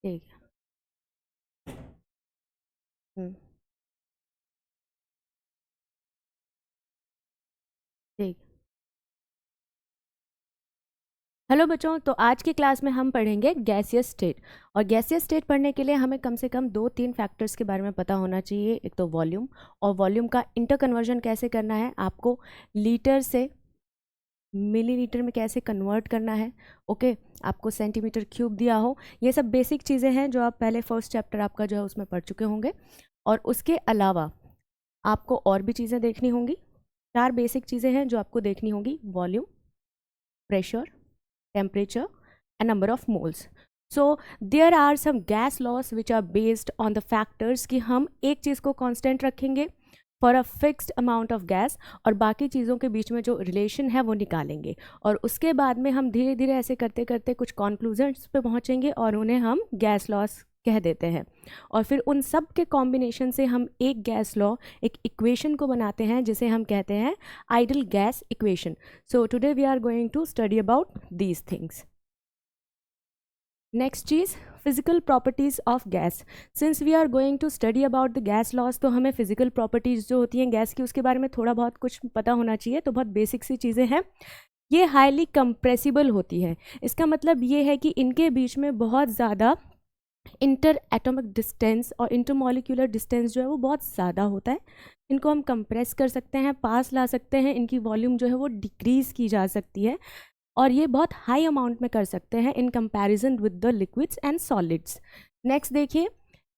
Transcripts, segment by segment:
ठीक है। ठीक। हेलो बच्चों, तो आज की क्लास में हम पढ़ेंगे गैसियस स्टेट। और गैसियस स्टेट पढ़ने के लिए हमें कम से कम 2-3 फैक्टर्स के बारे में पता होना चाहिए। एक तो वॉल्यूम, और वॉल्यूम का इंटर कन्वर्जन कैसे करना है, आपको लीटर से मिलीलीटर में कैसे कन्वर्ट करना है। ओके, आपको सेंटीमीटर क्यूब दिया हो, ये सब बेसिक चीज़ें हैं जो आप पहले फर्स्ट चैप्टर आपका जो है उसमें पढ़ चुके होंगे। और उसके अलावा आपको और भी चीज़ें देखनी होंगी। 4 बेसिक चीज़ें हैं जो आपको देखनी होंगी: volume, pressure, temperature and number of moles. So there are some gas laws which are based on the factors कि हम एक चीज़ को constant रखेंगे for a fixed amount of gas और बाकी चीज़ों के बीच में जो रिलेशन है वो निकालेंगे, और उसके बाद में हम धीरे धीरे ऐसे करते करते कुछ conclusions पे पहुँचेंगे और उन्हें हम गैस लॉस कह देते हैं। और फिर उन सब के कॉम्बिनेशन से हम एक गैस लॉ, एक इक्वेशन को बनाते हैं जिसे हम कहते हैं idol gas equation. So today we are going to study about these things. Next चीज़, physical properties of gas. Since we are going to study about the gas laws, तो हमें फिजिकल प्रॉपर्टीज़ जो होती हैं गैस की उसके बारे में थोड़ा बहुत कुछ पता होना चाहिए। तो बहुत बेसिक सी चीज़ें हैं। ये हाईली कंप्रेसिबल होती है। इसका मतलब ये है कि इनके बीच में बहुत ज़्यादा इंटर एटॉमिक डिस्टेंस और इंटरमॉलिक्यूलर डिस्टेंस जो है वो बहुत ज़्यादा होता है। इनको हम कंप्रेस कर सकते हैं, पास ला सकते हैं, इनकी वॉल्यूम जो है वो डिक्रीज़ की जा सकती है, और ये बहुत हाई अमाउंट में कर सकते हैं in comparison with the liquids and solids. Next देखिए,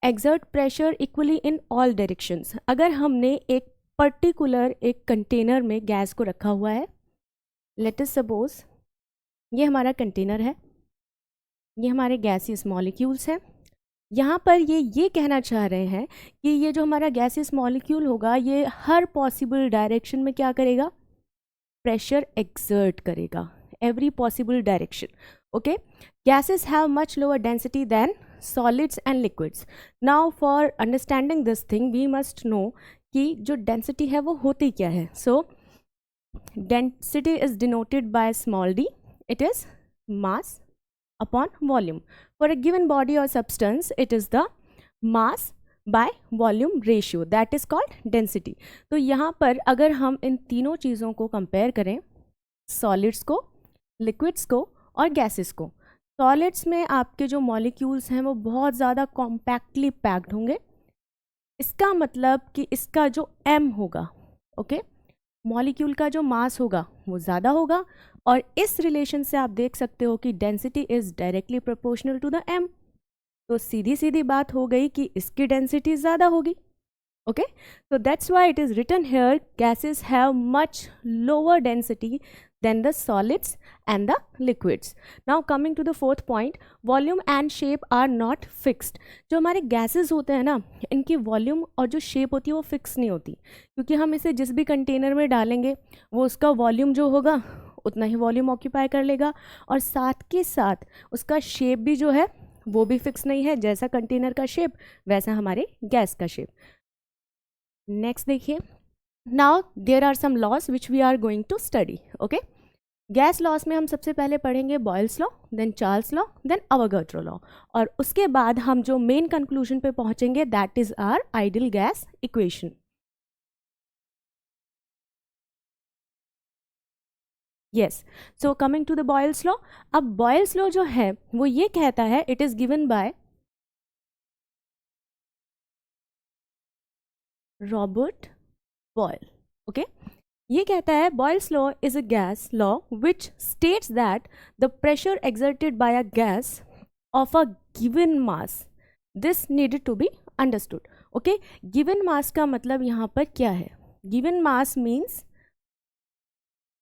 exert pressure equally in all directions. अगर हमने एक पर्टिकुलर एक कंटेनर में गैस को रखा हुआ है, लेट अस सपोज ये हमारा कंटेनर है, ये हमारे गैसियस मॉलिक्यूल्स हैं। यहाँ पर ये कहना चाह रहे हैं कि ये जो हमारा गैसियस मॉलिक्यूल होगा ये हर पॉसिबल डायरेक्शन में क्या करेगा, प्रेशर एक्सर्ट करेगा, every possible direction. Okay, gases have much lower density than solids and liquids. Now for understanding this thing we must know कि जो density है वो होती क्या है. So density is denoted by small d. It is mass upon volume. For a given body or substance it is the mass by volume ratio, that is called density. तो यहाँ पर अगर हम इन तीनों चीज़ों को कंपेयर करें, सॉलिड्स को, लिक्विड्स को और गैसेस को, सॉलिड्स में आपके जो मॉलिक्यूल्स हैं वो बहुत ज़्यादा कॉम्पैक्टली पैक्ड होंगे। इसका मतलब कि इसका जो m होगा, ओके, मॉलिक्यूल का जो मास होगा वो ज़्यादा होगा, और इस रिलेशन से आप देख सकते हो कि density is directly proportional to the m। तो सीधी सीधी बात हो गई कि इसकी डेंसिटी ज़्यादा होगी। Okay, so that's why it is written here gases have much lower density than the solids and the liquids. Now coming to the fourth point, volume and shape are not fixed. जो हमारे gases होते हैं ना, इनकी volume और जो shape होती है वो fix नहीं होती, क्योंकि हम इसे जिस भी कंटेनर में डालेंगे वो उसका volume जो होगा उतना ही volume occupy कर लेगा, और साथ के साथ उसका shape भी जो है वो भी fix नहीं है। जैसा कंटेनर का shape वैसा हमारे गैस का shape। नेक्स्ट देखिए, now there are some laws which we are going to study. Okay, gas laws में हम सबसे पहले पढ़ेंगे Boyle's law, then Charles law, then Avogadro law, और उसके बाद हम जो मेन कंक्लूजन पे पहुंचेंगे that is our ideal gas equation. Yes, so coming to the Boyle's law. अब बॉयल्स लॉ जो है वो ये कहता है, it is given by Robert boil. Okay, ये कहता है Boyle's law is a gas law which states that the pressure exerted by a gas of a given mass, this needed to be understood. Okay, given mass का मतलब यहाँ पर क्या है, given mass means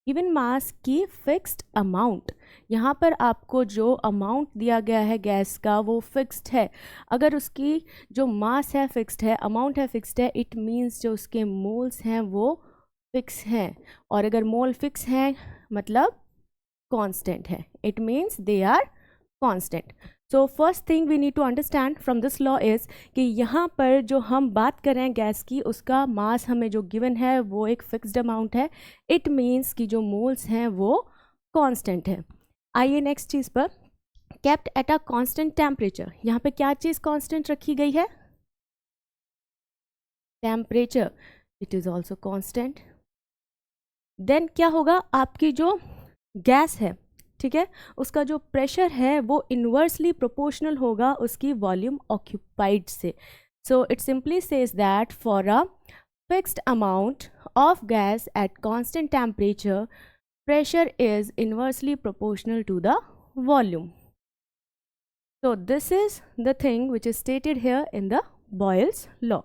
given mass की fixed amount. यहाँ पर आपको जो अमाउंट दिया गया है गैस का वो फिक्स्ड है। अगर उसकी जो मास है फिक्स्ड है, अमाउंट है फिक्स्ड है, इट मीन्स जो उसके मोल्स हैं वो फिक्स हैं, और अगर मोल फिक्स हैं मतलब कांस्टेंट है, it means they are constant. So first thing we need to understand from this law is कि यहाँ पर जो हम बात कर रहे हैं गैस की, उसका मास हमें जो गिवन है वो एक फिक्स्ड अमाउंट है, इट मीन्स कि जो मोल्स हैं वो कांस्टेंट है। आइए नेक्स्ट चीज़ पर, kept at a constant temperature, यहाँ पे क्या चीज़ कांस्टेंट रखी गई है? Temperature, it is also constant. Then क्या होगा, आपकी जो गैस है, ठीक है, उसका जो प्रेशर है वो इन्वर्सली प्रोपोर्शनल होगा उसकी वॉल्यूम ऑक्यूपाइड से। So it simply says that for a fixed amount of gas at constant temperature, pressure is inversely proportional to the volume. So this is the thing which is stated here in the Boyle's law.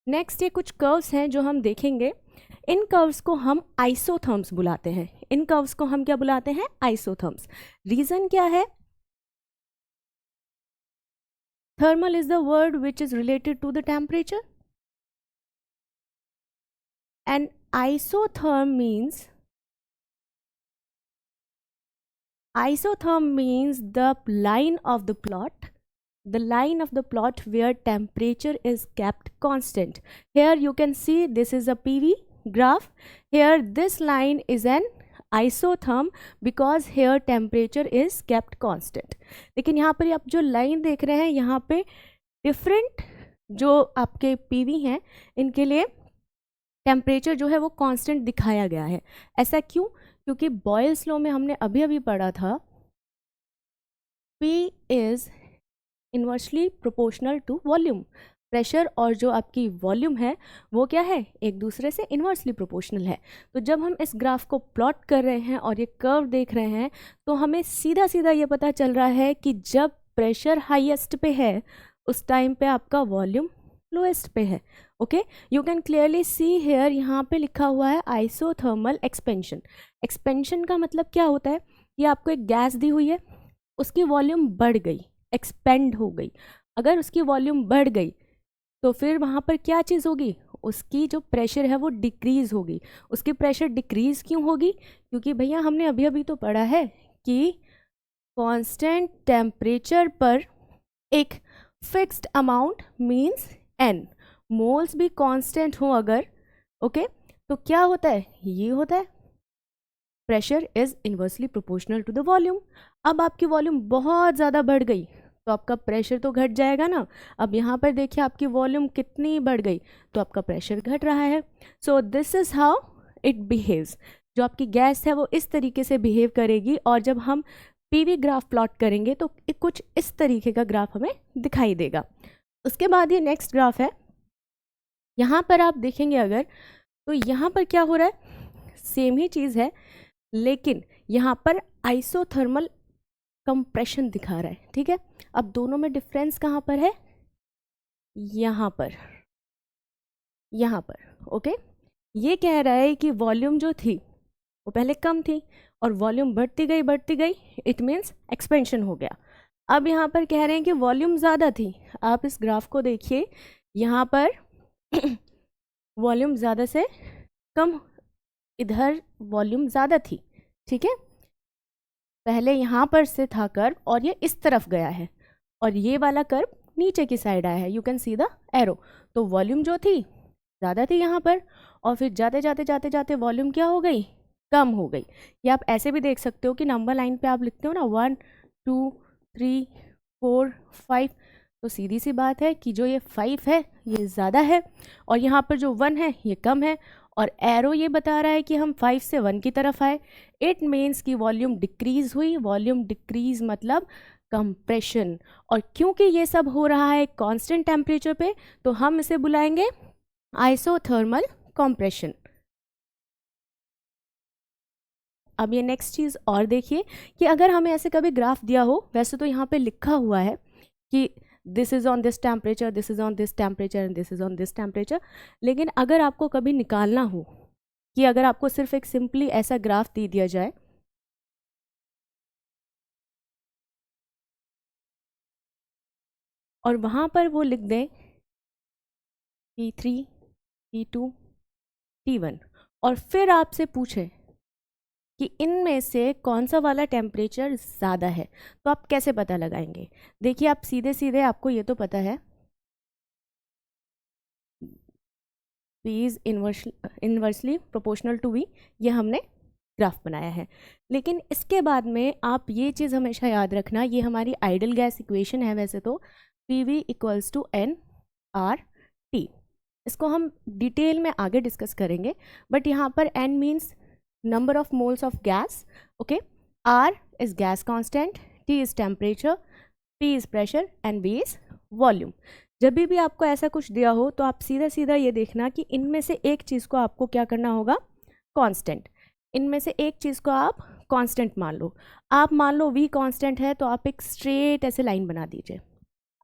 Next ये कुछ curves हैं जो हम देखेंगे। इन curves को हम isotherms बुलाते हैं। इन कर्व्स को हम क्या बुलाते हैं? आइसोथर्म्स। रीजन क्या है? Thermal is the word which is related to the temperature, and isotherm means the line of the plot where temperature is kept constant. Here you can see this is a PV graph. Here this line is an isotherm because here temperature is kept constant. लेकिन यहाँ पर आप जो line देख रहे हैं, यहाँ पे डिफरेंट जो आपके PV हैं इनके लिए टेम्परेचर जो है वो कांस्टेंट दिखाया गया है। ऐसा क्यों? क्योंकि बॉयल्स लॉ में हमने अभी अभी पढ़ा था P is inversely proportional to volume. Pressure और जो आपकी वॉल्यूम है वो क्या है? एक दूसरे से इन्वर्सली प्रोपोर्शनल है। तो जब हम इस ग्राफ को प्लॉट कर रहे हैं और ये कर्व देख रहे हैं तो हमें सीधा सीधा ये पता चल रहा है कि जब प्रेशर हाईएस्ट पे है उस टाइम पे आपका वॉल्यूम लोएस्ट पे है। Okay, you can clearly see here, यहाँ पे लिखा हुआ है आइसोथर्मल एक्सपेंशन। एक्सपेंशन का मतलब क्या होता है? ये आपको एक गैस दी हुई है, उसकी वॉल्यूम बढ़ गई, एक्सपेंड हो गई। अगर उसकी वॉल्यूम बढ़ गई तो फिर वहाँ पर क्या चीज़ होगी? उसकी जो प्रेशर है वो डिक्रीज़ होगी। उसकी प्रेशर डिक्रीज़ क्यों होगी? क्योंकि भैया हमने अभी अभी तो पढ़ा है कि कांस्टेंट टेम्परेचर पर एक fixed amount means n, moles भी कांस्टेंट हो अगर, ओके, तो क्या होता है? ये होता है pressure is inversely proportional to the volume. अब आपकी वॉल्यूम बहुत ज़्यादा बढ़ गई तो आपका प्रेशर तो घट जाएगा ना। अब यहाँ पर देखिए आपकी वॉल्यूम कितनी बढ़ गई तो आपका प्रेशर घट रहा है। So this is how it behaves. जो आपकी गैस है वो इस तरीके से बिहेव करेगी और जब हम PV ग्राफ प्लॉट करेंगे तो कुछ इस तरीके का ग्राफ हमें दिखाई देगा। उसके बाद ये नेक्स्ट ग्राफ है, यहाँ पर आप देखेंगे अगर तो यहाँ पर क्या हो रहा है? सेम ही चीज़ है लेकिन यहाँ पर आइसोथर्मल कंप्रेशन दिखा रहा है। ठीक है, अब दोनों में डिफरेंस कहाँ पर है? यहाँ पर, यहाँ पर। ओके, ये कह रहा है कि वॉल्यूम जो थी वो पहले कम थी और वॉल्यूम बढ़ती गई, इट मीन्स एक्सपेंशन हो गया। अब यहाँ पर कह रहे हैं कि वॉल्यूम ज़्यादा थी। आप इस ग्राफ को देखिए, यहाँ पर वॉल्यूम ज़्यादा से कम, इधर वॉल्यूम ज़्यादा थी। ठीक है, पहले यहाँ पर से था कर्व और ये इस तरफ गया है और ये वाला कर्व नीचे की साइड आया है। You can see the arrow. तो वॉल्यूम जो थी ज़्यादा थी यहाँ पर और फिर जाते वॉल्यूम क्या हो गई? कम हो गई। या आप ऐसे भी देख सकते हो कि नंबर लाइन पे आप लिखते हो ना 1 2 3 4 5, तो सीधी सी बात है कि जो ये 5 है ये ज़्यादा है और यहाँ पर जो 1 है ये कम है और एरो ये बता रहा है कि हम 5 से 1 की तरफ आए। इट मीन्स कि वॉल्यूम डिक्रीज़ हुई। वॉल्यूम डिक्रीज़ मतलब कंप्रेशन। और क्योंकि ये सब हो रहा है कांस्टेंट टेम्परेचर पे तो हम इसे बुलाएंगे आइसोथर्मल कंप्रेशन। अब ये नेक्स्ट चीज़ और देखिए कि अगर हमें ऐसे कभी ग्राफ दिया हो, वैसे तो यहाँ पे लिखा हुआ है कि this is on this temperature, this is on this temperature and this is on this temperature, लेकिन अगर आपको कभी निकालना हो कि अगर आपको सिर्फ एक सिंपली ऐसा ग्राफ दे दिया जाए और वहाँ पर वो लिख दें T3 T2 T1 और फिर आपसे पूछे कि इनमें से कौन सा वाला टेम्परेचर ज़्यादा है, तो आप कैसे पता लगाएंगे? देखिए, आप सीधे सीधे, आपको ये तो पता है P is inversely proportional to V, ये हमने ग्राफ बनाया है। लेकिन इसके बाद में आप ये चीज़ हमेशा याद रखना, ये हमारी आइडल गैस इक्वेशन है वैसे तो, PV इक्वल्स टू nRT। इसको हम डिटेल में आगे डिस्कस करेंगे, बट यहाँ पर n means number of moles of gas, okay, R is gas constant, T is temperature, P is pressure and V is volume. जब भी आपको ऐसा कुछ दिया हो तो आप सीधा सीधा ये देखना कि इनमें से एक चीज़ को आपको क्या करना होगा, कांस्टेंट। इनमें से एक चीज़ को आप कांस्टेंट मान लो। आप मान लो V कांस्टेंट है तो आप एक स्ट्रेट ऐसे लाइन बना दीजिए।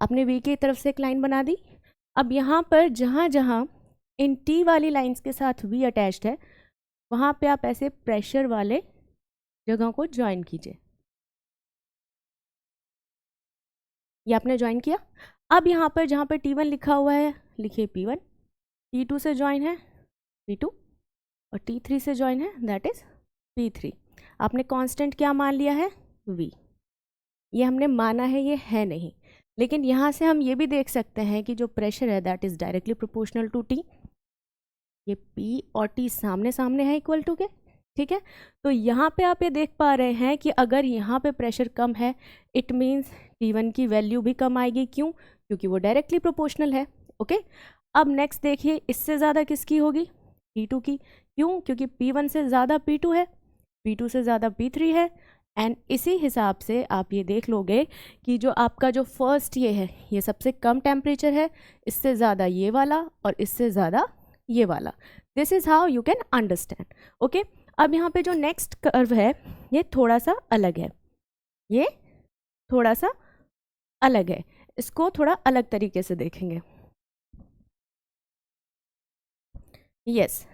आपने V की तरफ से एक लाइन बना दी। अब यहाँ पर जहाँ जहाँ इन T वाली लाइंस के साथ V अटैच्ड है वहाँ पे आप ऐसे प्रेशर वाले जगह को ज्वाइन कीजिए। ये आपने ज्वाइन किया। अब यहाँ पर जहाँ पर T1 लिखा हुआ है लिखिए P1, T2 से ज्वाइन है P2 और T3 से ज्वाइन है दैट इज P3। आपने कांस्टेंट क्या मान लिया है, V। ये हमने माना है, ये है नहीं, लेकिन यहाँ से हम ये भी देख सकते हैं कि जो प्रेशर है that is directly proportional to T। ये P और T सामने सामने है इक्वल टू के, ठीक है। तो यहाँ पे आप ये देख पा रहे हैं कि अगर यहाँ पे प्रेशर कम है इट मीन्स T1 की वैल्यू भी कम आएगी। क्यों? क्योंकि वो डायरेक्टली प्रोपोर्शनल है, ओके। अब नेक्स्ट देखिए, इससे ज़्यादा किसकी होगी, P2 की। क्यों? क्योंकि P1 से ज़्यादा P2 है, P2 से ज़्यादा P3 है। एंड इसी हिसाब से आप ये देख लोगे कि जो आपका जो फर्स्ट ये है ये सबसे कम टेम्परेचर है, इससे ज़्यादा ये वाला और इससे ज़्यादा ये वाला। This is how you can understand, okay. अब यहाँ पे जो नेक्स्ट कर्व है ये थोड़ा सा अलग है, ये थोड़ा सा अलग है, इसको थोड़ा अलग तरीके से देखेंगे। यस,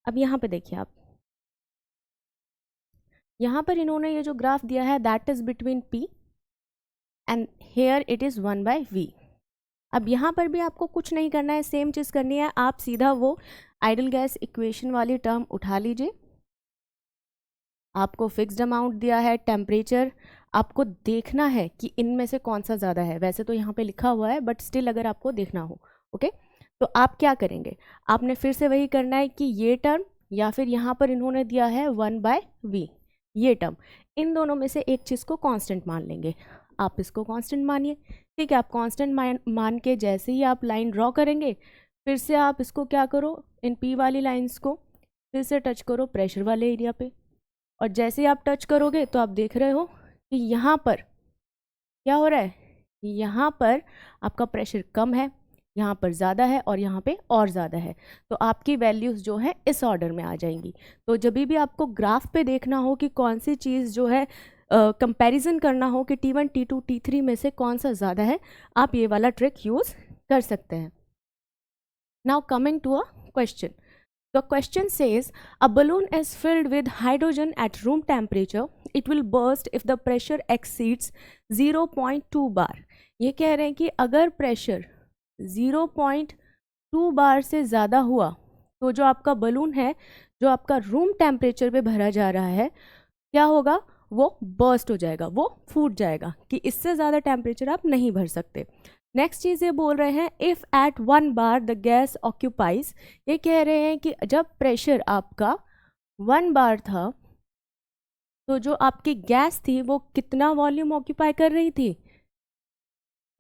अब यहाँ पे देखिए आप, यहाँ पर इन्होंने ये जो ग्राफ दिया है that is between P and here it is 1/V। अब यहाँ पर भी आपको कुछ नहीं करना है, सेम चीज़ करनी है। आप सीधा वो आइडल गैस इक्वेशन वाली टर्म उठा लीजिए। आपको फिक्स्ड अमाउंट दिया है, टेम्परेचर, आपको देखना है कि इनमें से कौन सा ज़्यादा है। वैसे तो यहाँ पे लिखा हुआ है बट स्टिल अगर आपको देखना हो, ओके, तो आप क्या करेंगे, आपने फिर से वही करना है कि ये टर्म या फिर यहाँ पर इन्होंने दिया है 1/V, ये टर्म, इन दोनों में से एक चीज़ को कांस्टेंट मान लेंगे। आप इसको कांस्टेंट मानिए, ठीक है। आप कांस्टेंट मान के जैसे ही आप लाइन ड्रॉ करेंगे फिर से आप इसको क्या करो, इन P वाली लाइंस को फिर से टच करो प्रेशर वाले एरिया पे, और जैसे ही आप टच करोगे तो आप देख रहे हो कि यहाँ पर क्या हो रहा है, यहाँ पर आपका प्रेशर कम है, यहाँ पर ज़्यादा है और यहाँ पे और ज़्यादा है। तो आपकी वैल्यूज़ जो है इस ऑर्डर में आ जाएंगी। तो जब भी आपको ग्राफ पे देखना हो कि कौन सी चीज़ जो है कंपैरिजन करना हो कि T1 T2 T3 में से कौन सा ज़्यादा है, आप ये वाला ट्रिक यूज़ कर सकते हैं। Now coming to a question. The question says a balloon is filled with hydrogen at room temperature. It will burst if the pressure exceeds 0.2 bar. ये कह रहे हैं कि अगर प्रेशर 0.2 बार से ज़्यादा हुआ तो जो आपका बलून है जो आपका रूम टेम्परेचर पे भरा जा रहा है क्या होगा, वो बर्स्ट हो जाएगा, वो फूट जाएगा, कि इससे ज़्यादा टेम्परेचर आप नहीं भर सकते। नेक्स्ट चीज़ ये बोल रहे हैं if at 1 bar the gas occupies, ये कह रहे हैं कि जब प्रेशर आपका 1 बार था तो जो आपकी गैस थी वो कितना वॉल्यूम ऑक्यूपाई कर रही थी,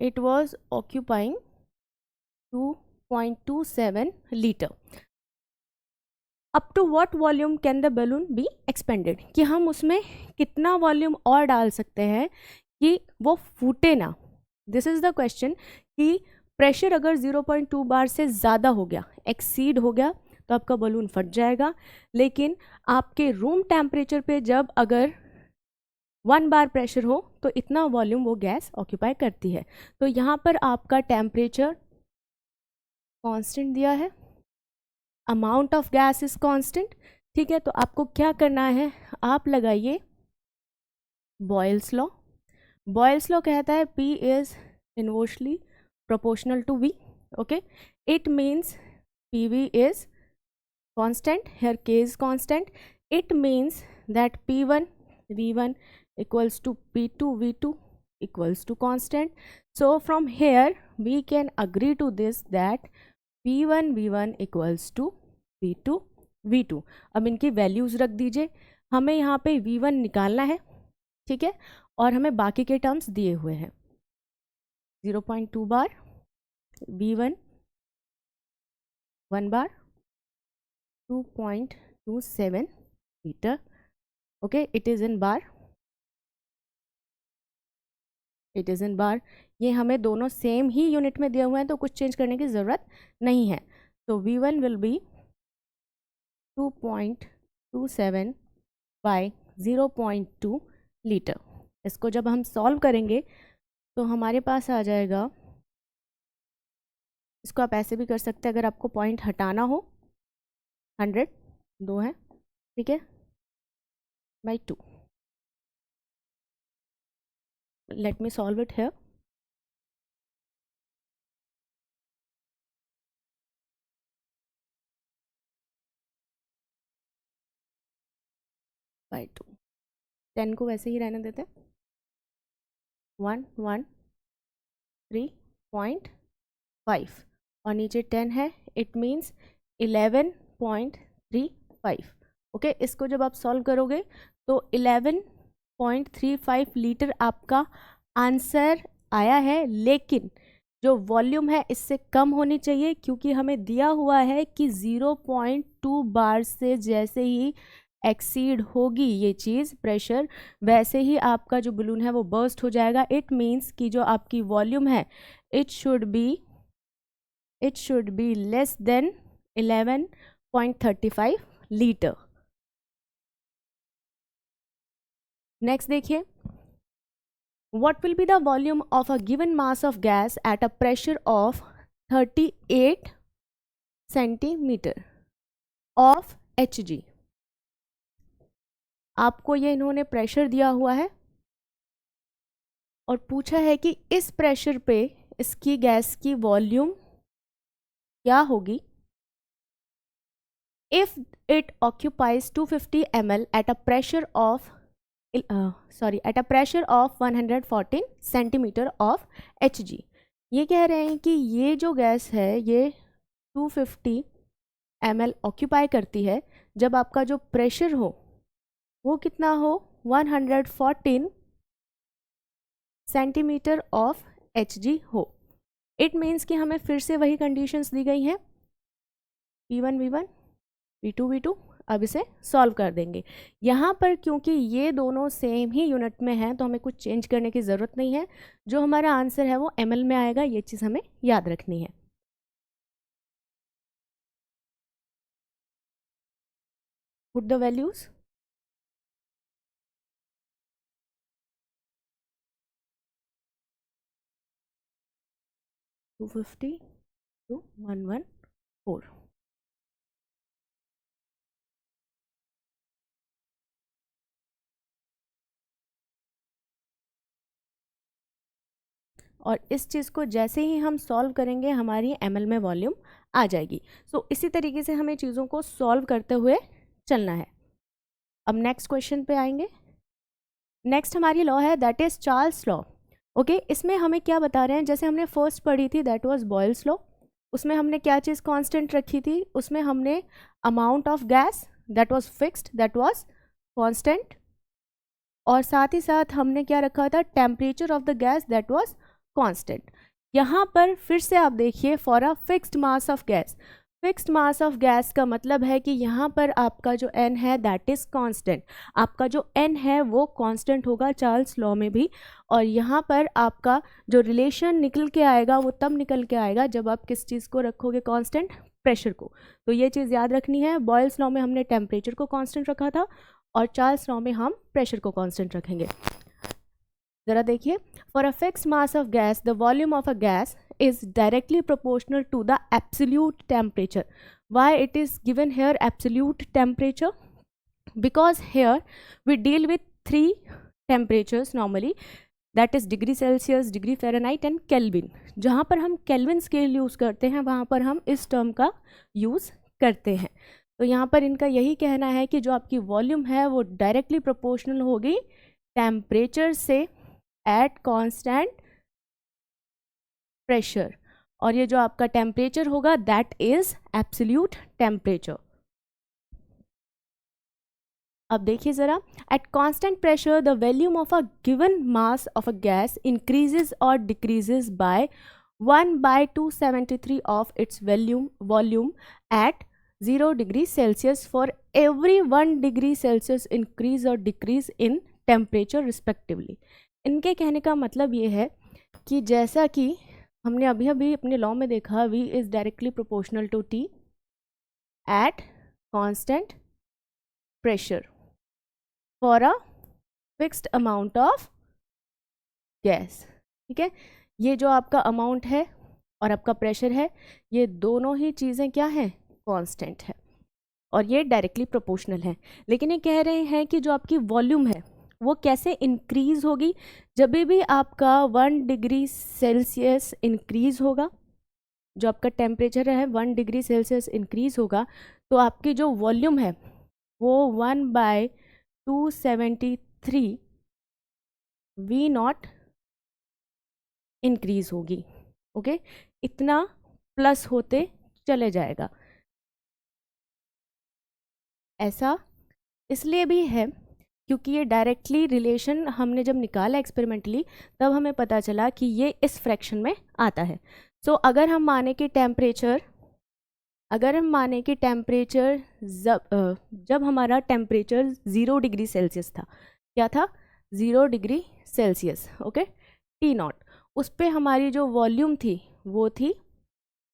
it was occupying 2.27 litre. Up to what volume can the balloon be expanded, कि हम उसमें कितना वॉल्यूम और डाल सकते हैं कि वो फूटे ना। दिस इज़ द क्वेश्चन कि प्रेशर अगर 0.2 बार से ज़्यादा हो गया, एक्सीड हो गया, तो आपका बलून फट जाएगा। लेकिन आपके रूम टेम्परेचर पे जब अगर 1 बार प्रेशर हो तो इतना वॉल्यूम वो गैस ऑक्यूपाई करती है। तो यहाँ पर आपका टेम्परेचर कांस्टेंट दिया है, amount of gas is constant, ठीक है। तो आपको क्या करना है, आप लगाइए बॉयल्स लॉ। बॉयल्स लॉ कहता है P is inversely proportional to V, okay. it means PV is constant, here K is constant. It means that P1 V1 equals to P2 V2 equals to constant. So from here we can agree to this that P1 V1 equals to P2 V2. अब इनकी values रख दीजिए, हमें यहाँ पे V1 निकालना है, ठीक है, और हमें बाकी के टर्म्स दिए हुए हैं 0.2 bar V1 1 bar 2.27 metre. Okay, it is in bar, it is in bar. ये हमें दोनों सेम ही यूनिट में दिए हुए हैं तो कुछ चेंज करने की ज़रूरत नहीं है. तो V1 will be 2.27 bye 0.2 litre. इसको जब हम सॉल्व करेंगे तो हमारे पास आ जाएगा, इसको आप ऐसे भी कर सकते हैं अगर आपको पॉइंट हटाना हो, 100 2 है, ठीक है, by 2. Let me solve it here. By 2. 10 को वैसे ही रहने देते हैं. 113.5 और नीचे 10 है, इट मीन्स 11.35. ओके, इसको जब आप सॉल्व करोगे तो 11.35 लीटर आपका आंसर आया है, लेकिन जो वॉल्यूम है इससे कम होनी चाहिए क्योंकि हमें दिया हुआ है कि 0.2 बार से जैसे ही एक्सीड होगी ये चीज़ प्रेशर, वैसे ही आपका जो बलून है वो बर्स्ट हो जाएगा. इट मीन्स कि जो आपकी वॉल्यूम है it should be less than 11.35 litre. Next देखिए, what will be the volume of a given mass of gas at a pressure of 38 centimeter of Hg. आपको ये इन्होंने प्रेशर दिया हुआ है और पूछा है कि इस प्रेशर पे इसकी गैस की वॉल्यूम क्या होगी if it occupies 250 ml at a pressure of 114 centimetre of Hg. ये कह रहे हैं कि ये जो गैस है ये 250 ml ऑक्यूपाई करती है जब आपका जो प्रेशर हो वो कितना हो, 114 सेंटीमीटर ऑफ Hg हो. इट मीन्स कि हमें फिर से वही कंडीशंस दी गई हैं, P1 V1 P2 V2. अब इसे सॉल्व कर देंगे. यहाँ पर क्योंकि ये दोनों सेम ही यूनिट में हैं तो हमें कुछ चेंज करने की ज़रूरत नहीं है. जो हमारा आंसर है वो ml में आएगा, ये चीज़ हमें याद रखनी है. Put the values. To 250 to 114. और इस चीज़ को जैसे ही हम सॉल्व करेंगे हमारी ml में वॉल्यूम आ जाएगी. सो इसी तरीके से हमें चीज़ों को सॉल्व करते हुए चलना है. अब नेक्स्ट क्वेश्चन पे आएंगे. नेक्स्ट हमारी लॉ है that is Charles law. Okay, इसमें हमें क्या बता रहे हैं, जैसे हमने फर्स्ट पढ़ी थी दैट वाज बॉयल्स लॉ, उसमें हमने क्या चीज़ कांस्टेंट रखी थी, उसमें हमने amount of gas that was fixed that was constant, और साथ ही साथ हमने क्या रखा था, temperature of the gas that was constant. यहाँ पर फिर से आप देखिए, for a fixed mass of gas, fixed mass of gas का मतलब है कि यहाँ पर आपका जो n है दैट इज़ कांस्टेंट. आपका जो n है वो कांस्टेंट होगा चार्ल्स लॉ में भी. और यहाँ पर आपका जो रिलेशन निकल के आएगा वो तब निकल के आएगा जब आप किस चीज़ को रखोगे कांस्टेंट, प्रेशर को. तो ये चीज़ याद रखनी है. बॉयल्स लॉ में हमने टेम्परेचर को कांस्टेंट रखा था और चार्ल्स लॉ में हम प्रेशर को कांस्टेंट रखेंगे. ज़रा देखिए, for a fixed mass of gas the volume of a gas is directly proportional to the absolute temperature. Why it is given here absolute temperature? Because here we deal with three temperatures normally. That is degree Celsius, degree Fahrenheit and kelvin. जहाँ पर हम kelvin scale use करते हैं वहाँ पर हम इस term का यूज़ करते हैं। तो यहाँ पर इनका यही कहना है कि जो आपकी वॉल्यूम है वो डायरेक्टली प्रोपोर्शनल होगी टेम्परेचर से एट कांस्टेंट प्रेशर, और ये जो आपका टेम्परेचर होगा दैट इज एब्सोल्यूट टेम्परेचर। अब देखिए ज़रा, at constant pressure the volume of a given mass of a gas increases और decreases by 1/273 of its volume at 0 degree Celsius for every 1 degree Celsius increase और decrease in temperature respectively. इनके कहने का मतलब ये है कि जैसा कि हमने अभी अभी अपने लॉ में देखा, V is directly proportional to T at constant pressure for a fixed amount of gas. ठीक है, ये जो आपका अमाउंट है और आपका प्रेशर है, ये दोनों ही चीज़ें क्या हैं, कांस्टेंट है, और ये डायरेक्टली प्रोपोर्शनल है। लेकिन ये कह रहे हैं कि जो आपकी वॉल्यूम है वो कैसे इंक्रीज़ होगी, जब भी आपका 1 डिग्री सेल्सियस इंक्रीज़ होगा, जो आपका टेम्परेचर है 1 डिग्री सेल्सियस इंक्रीज़ होगा, तो आपकी जो वॉल्यूम है वो 1/273 V0 इंक्रीज़ होगी। ओके, इतना प्लस होते चले जाएगा। ऐसा इसलिए भी है क्योंकि ये डायरेक्टली रिलेशन हमने जब निकाला एक्सपेरिमेंटली तब हमें पता चला कि ये इस फ्रैक्शन में आता है। सो अगर हम माने कि टेम्परेचर जब हमारा टेम्परेचर 0 डिग्री सेल्सियस था, क्या था, 0 डिग्री सेल्सियस, ओके, T0, उस पर हमारी जो वॉल्यूम थी वो थी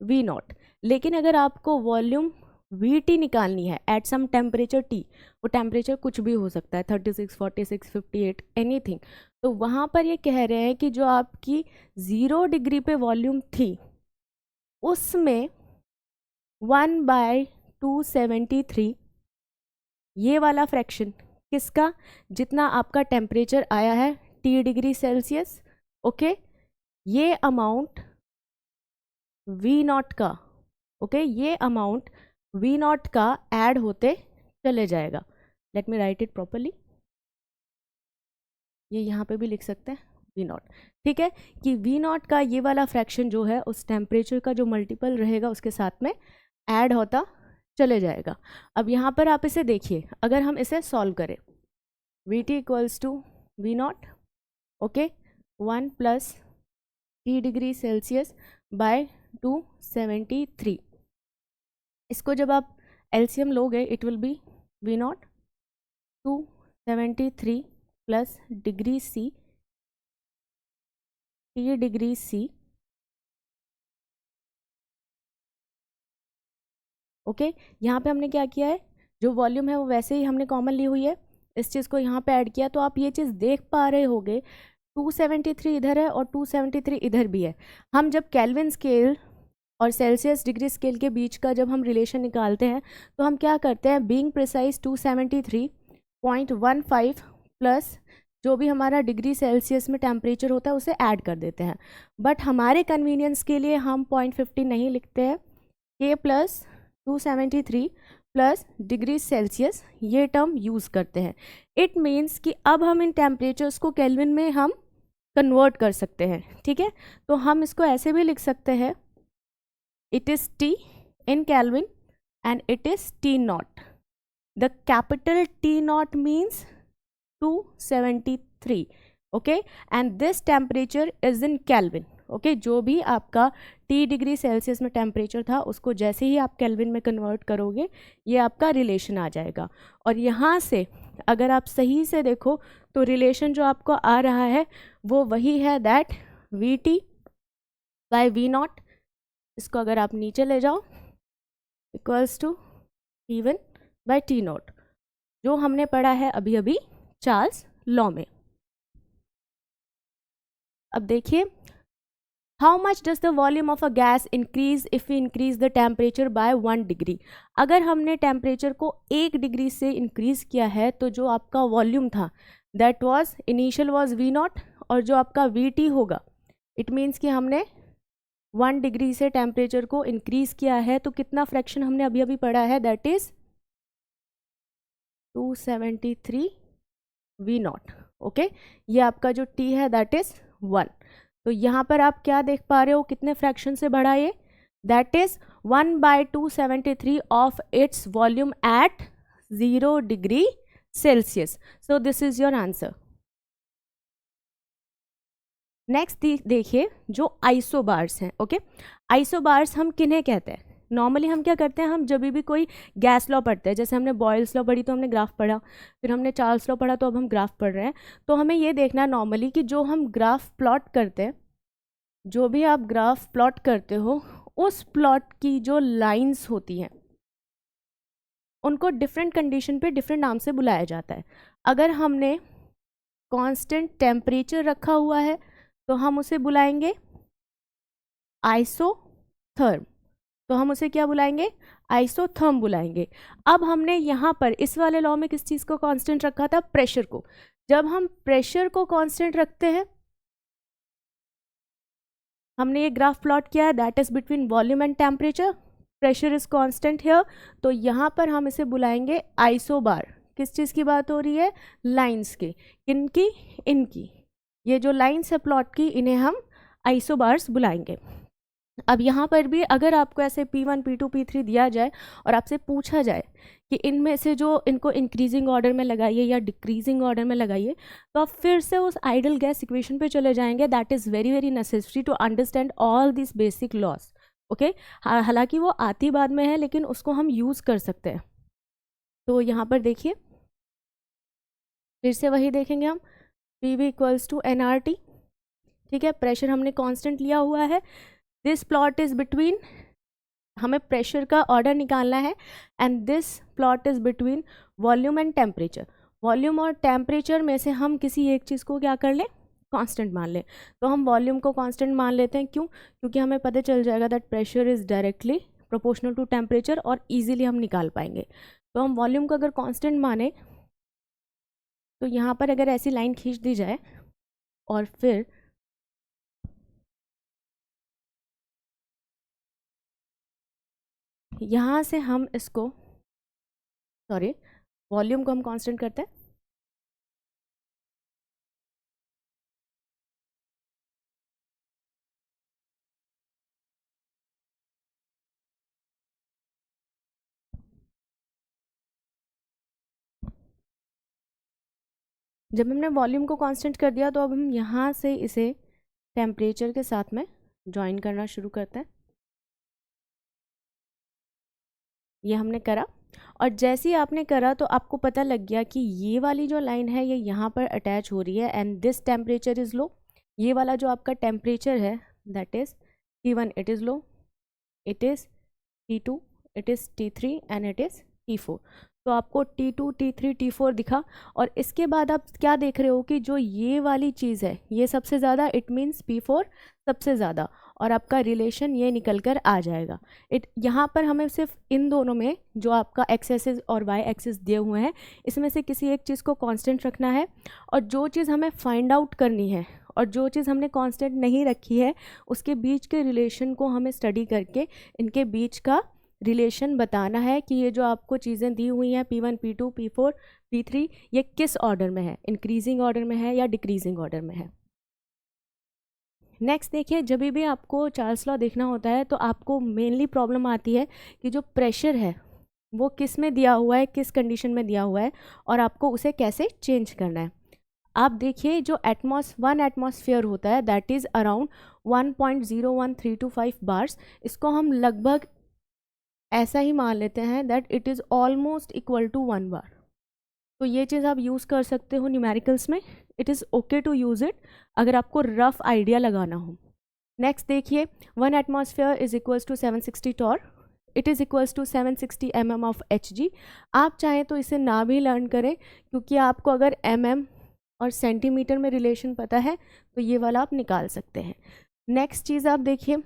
V0। लेकिन अगर आपको वॉल्यूम VT निकालनी है एट सम टेम्परेचर T, वो टेम्परेचर कुछ भी हो सकता है, 36, 46, 58, एनीथिंग, तो वहाँ पर ये कह रहे हैं कि जो आपकी 0 डिग्री पे वॉल्यूम थी उसमें 1/273 ये वाला फ्रैक्शन किसका, जितना आपका टेम्परेचर आया है T डिग्री सेल्सियस, ओके, ये अमाउंट V0 का, ओके, ये अमाउंट V0 का ऐड होते चले जाएगा। Let me right it properly, ये यहाँ पे भी लिख सकते हैं V0। ठीक है, कि V0 का ये वाला फ्रैक्शन जो है उस टेम्परेचर का जो मल्टीपल रहेगा उसके साथ में ऐड होता चले जाएगा। अब यहाँ पर आप इसे देखिए, अगर हम इसे सॉल्व करें, VT equals to V0, okay, 1 + T degree Celsius by 273, इसको जब आप एलसीएम लोगे it will be V0 273 plus degree C T degree C, okay. यहाँ पे हमने क्या किया है, जो वॉल्यूम है वो वैसे ही हमने कॉमन ली हुई है, इस चीज़ को यहाँ पे ऐड किया, तो आप ये चीज़ देख पा रहे होगे 273 इधर है और 273 इधर भी है। हम जब केल्विन स्केल और सेल्सियस डिग्री स्केल के बीच का जब हम रिलेशन निकालते हैं तो हम क्या करते हैं, बीइंग प्रिसाइज 273.15 प्लस जो भी हमारा डिग्री सेल्सियस में टेम्परेचर होता है उसे ऐड कर देते हैं। बट हमारे कन्वीनियंस के लिए हम 0.50 नहीं लिखते हैं, K + 273 प्लस डिग्री सेल्सियस ये टर्म यूज़ करते हैं। इट मीन्स कि अब हम इन टेम्परेचर्स को केल्विन में हम कन्वर्ट कर सकते हैं। ठीक है, तो हम इसको ऐसे भी लिख सकते हैं, it is T in Kelvin and it is T0. The capital T0 means 273, okay, and this temperature is in Kelvin, okay, जो भी आपका T डिग्री सेल्सियस में टेम्परेचर था उसको जैसे ही आप केल्विन में कन्वर्ट करोगे ये आपका रिलेशन आ जाएगा। और यहाँ से अगर आप सही से देखो तो रिलेशन जो आपको आ रहा है वो वही है, दैट VT by V0, इसको अगर आप नीचे ले जाओ equals to T1 by T0, जो हमने पढ़ा है अभी अभी चार्ल्स लॉ में। अब देखिए, how much does the volume of a gas increase if we increase the temperature by 1 degree. अगर हमने टेम्परेचर को 1 डिग्री से इंक्रीज किया है तो जो आपका वॉल्यूम था that was initial was V0 और जो आपका VT होगा, इट मीन्स कि हमने 1 डिग्री से टेम्परेचर को इंक्रीज किया है, तो कितना फ्रैक्शन हमने अभी अभी पढ़ा है, दैट इज 273 V0। ओके, ये आपका जो T है दैट इज 1। तो यहाँ पर आप क्या देख पा रहे हो, कितने फ्रैक्शन से बढ़ा ये, that is 1/273 of its volume at 0 degree Celsius. So this is your answer. Next देखिए जो आइसोबार्स हैं। ओके, आइसोबार्स हम किन्हें कहते हैं, नॉर्मली हम क्या करते हैं, हम जब भी कोई गैस लॉ पढ़ते हैं, जैसे हमने बॉयल्स लॉ पढ़ी तो हमने ग्राफ पढ़ा, फिर हमने चार्ल्स लॉ पढ़ा तो अब हम ग्राफ पढ़ रहे हैं। तो हमें ये देखना नॉर्मली कि जो हम ग्राफ प्लॉट करते हैं, जो भी आप ग्राफ प्लॉट करते हो, उस प्लॉट की जो लाइंस होती हैं उनको डिफरेंट कंडीशन पे डिफरेंट नाम से बुलाया जाता है। अगर हमने कांस्टेंट टेम्परेचर रखा हुआ है तो हम उसे बुलाएंगे आइसोथर्म, तो हम उसे क्या बुलाएंगे, आइसोथर्म बुलाएंगे। अब हमने यहाँ पर इस वाले लॉ में किस चीज़ को कांस्टेंट रखा था, प्रेशर को। जब हम प्रेशर को कांस्टेंट रखते हैं, हमने ये ग्राफ प्लॉट किया है, that is between volume and temperature, pressure is constant here, तो यहाँ पर हम इसे बुलाएंगे आइसोबार। किस चीज़ की बात हो रही है, लाइंस की, किनकी, इनकी, ये जो लाइंस है प्लॉट की, इन्हें हम आइसोबार्स बुलाएंगे। अब यहाँ पर भी अगर आपको ऐसे P1 P2 P3 दिया जाए और आपसे पूछा जाए कि इनमें से जो इनको इंक्रीजिंग ऑर्डर में लगाइए या डिक्रीजिंग ऑर्डर में लगाइए, तो आप फिर से उस आइडल गैस इक्वेशन पे चले जाएंगे। That is very very necessary to understand all this basic laws. Okay, हालांकि वो आती बाद में है लेकिन उसको हम यूज़ कर सकते हैं। तो यहाँ पर देखिए, फिर से वही देखेंगे हम, PV इक्वल्स टू nRT। ठीक है, प्रेशर हमने कांस्टेंट लिया हुआ है, दिस प्लॉट इज बिटवीन, हमें प्रेशर का ऑर्डर निकालना है, and this plot is between volume and temperature. Volume और टेम्परेचर में से हम किसी एक चीज़ को क्या कर लें, कांस्टेंट मान लें। तो हम वॉल्यूम को कांस्टेंट मान लेते हैं, क्यों, क्योंकि हमें पता चल जाएगा that pressure is directly proportional to temperature और ईजिली हम निकाल पाएंगे। तो हम वॉल्यूम को अगर कांस्टेंट माने, तो यहाँ पर अगर ऐसी लाइन खींच दी जाए और फिर यहाँ से हम इसको, सॉरी, वॉल्यूम को हम कांस्टेंट करते हैं, जब हमने वॉल्यूम को कांस्टेंट कर दिया तो अब हम यहाँ से इसे टेम्परेचर के साथ में ज्वाइन करना शुरू करते हैं। ये हमने करा, और जैसे ही आपने करा तो आपको पता लग गया कि ये वाली जो लाइन है ये यहाँ पर अटैच हो रही है, and this temperature is low. ये वाला जो आपका टेम्परेचर है that is T1, it is low, it is T2, it is T3 and it is T4। तो आपको T2, T3, T4 दिखा, और इसके बाद आप क्या देख रहे हो कि जो ये वाली चीज़ है ये सबसे ज़्यादा, इट मीन्स P4 सबसे ज़्यादा, और आपका रिलेशन ये निकल कर आ जाएगा। यहाँ पर हमें सिर्फ इन दोनों में जो आपका एक्स एक्सिस और वाई एक्सिस दिए हुए हैं, इसमें से किसी एक चीज़ को कांस्टेंट रखना है, और जो चीज़ हमें फाइंड आउट करनी है और जो चीज़ हमने कांस्टेंट नहीं रखी है उसके बीच के रिलेशन को हमें स्टडी करके इनके बीच का रिलेशन बताना है कि ये जो आपको चीज़ें दी हुई हैं P1, P2, P4, P3, ये किस ऑर्डर में है, इंक्रीजिंग ऑर्डर में है या डिक्रीजिंग ऑर्डर में है। नेक्स्ट देखिए, जब भी आपको चार्ल्स लॉ देखना होता है तो आपको मेनली प्रॉब्लम आती है कि जो प्रेशर है वो किस में दिया हुआ है, किस कंडीशन में दिया हुआ है, और आपको उसे कैसे चेंज करना है। आप देखिए, जो वन एटमॉस्फेयर होता है दैट इज़ अराउंड 1.01325 बार्स, इसको हम लगभग ऐसा ही मान लेते हैं that it is almost equal to 1 bar. तो ये चीज़ आप यूज़ कर सकते हो न्यूमेरिकल्स में, it is okay to use it अगर आपको रफ आइडिया लगाना हो। नेक्स्ट देखिए, 1 atmosphere is equals to 760 torr, it is equals to 760 mm of Hg। आप चाहें तो इसे ना भी लर्न करें, क्योंकि आपको अगर mm और सेंटीमीटर में रिलेशन पता है तो ये वाला आप निकाल सकते हैं। नेक्स्ट चीज़ आप देखिए,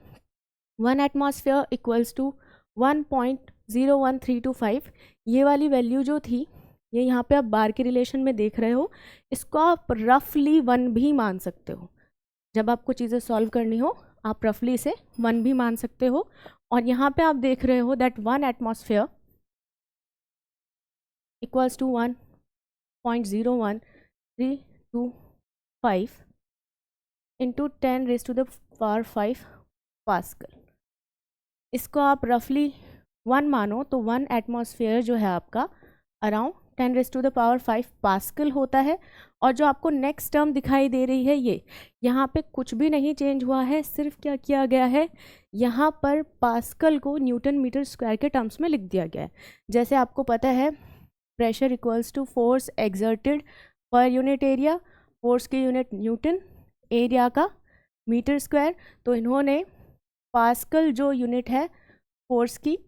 1 एटमॉस्फेयर इक्वल्स टू 1.01325, ये वाली वैल्यू जो थी ये यहाँ पे आप बार के रिलेशन में देख रहे हो, इसको आप रफली 1 भी मान सकते हो। जब आपको चीज़ें सॉल्व करनी हो आप रफली इसे 1 भी मान सकते हो। और यहाँ पे आप देख रहे हो that 1 atmosphere equals to 1.01325 into 10⁵ pascal. इसको आप रफली 1 मानो तो 1 एटमॉस्फेयर जो है आपका अराउंड 10⁵ पास्कल होता है। और जो आपको नेक्स्ट टर्म दिखाई दे रही है ये, यहाँ पे कुछ भी नहीं चेंज हुआ है, सिर्फ क्या किया गया है, यहाँ पर पास्कल को न्यूटन मीटर स्क्वायर के टर्म्स में लिख दिया गया है। जैसे आपको पता है pressure equals to force exerted per unit area, force की यूनिट न्यूटन, एरिया का मीटर स्क्वायर, तो इन्होंने पास्कल जो यूनिट है फोर्स की,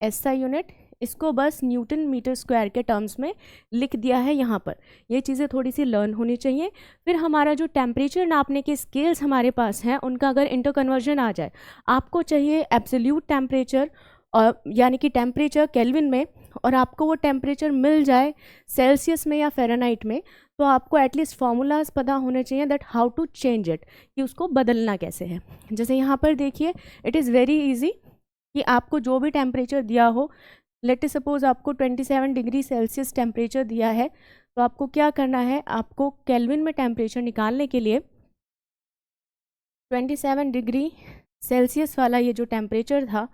एसआई यूनिट, इसको बस न्यूटन मीटर स्क्वायर के टर्म्स में लिख दिया है यहाँ पर। ये चीज़ें थोड़ी सी लर्न होनी चाहिए। फिर हमारा जो टेम्परेचर नापने के स्केल्स हमारे पास हैं उनका अगर इंटर कन्वर्जन आ जाए, आपको चाहिए एब्सोल्यूट टेम्परेचर और यानी कि टेम्परेचर केल्विन में, और आपको वो टेम्परेचर मिल जाए सेल्सियस में या फ़ारेनहाइट में, तो आपको एटलीस्ट फार्मूलाज पता होने चाहिए that how to change it, कि उसको बदलना कैसे है। जैसे यहाँ पर देखिए, इट इज़ वेरी इजी कि आपको जो भी टेम्परेचर दिया हो, लेट सपोज आपको 27 डिग्री सेल्सियस टेम्परेचर दिया है, तो आपको क्या करना है, आपको केल्विन में टेम्परेचर निकालने के लिए 27 डिग्री सेल्सियस वाला ये जो टेम्परेचर था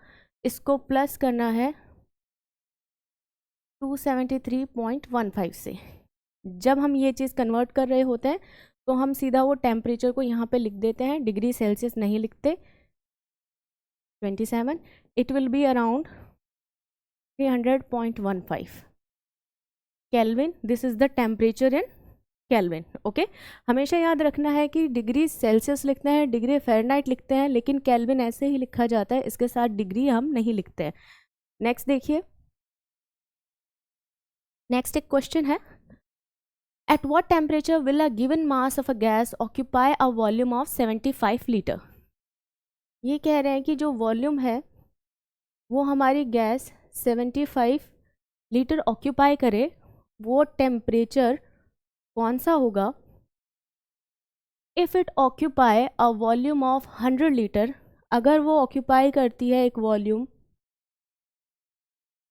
इसको प्लस करना है 273.15 से। जब हम ये चीज़ कन्वर्ट कर रहे होते हैं तो हम सीधा वो टेम्परेचर को यहाँ पे लिख देते हैं, डिग्री सेल्सियस नहीं लिखते। 27, it will be around 300.15 kelvin. This is the temperature in kelvin. Okay, हमेशा याद रखना है कि डिग्री सेल्सियस लिखते हैं, डिग्री फ़ारेनहाइट लिखते हैं, लेकिन केल्विन ऐसे ही लिखा जाता है, इसके साथ डिग्री हम नहीं लिखते हैं। नेक्स्ट देखिए, नेक्स्ट एक क्वेश्चन है, at what temperature will a given mass of a gas occupy a volume of 75 litre. ये कह रहे हैं कि जो वॉल्यूम है वो हमारी गैस 75 लीटर ऑक्यूपाई करे, वो टेम्परेचर कौन सा होगा if it occupy a volume of 100 litre. अगर वो ऑक्यूपाई करती है एक volume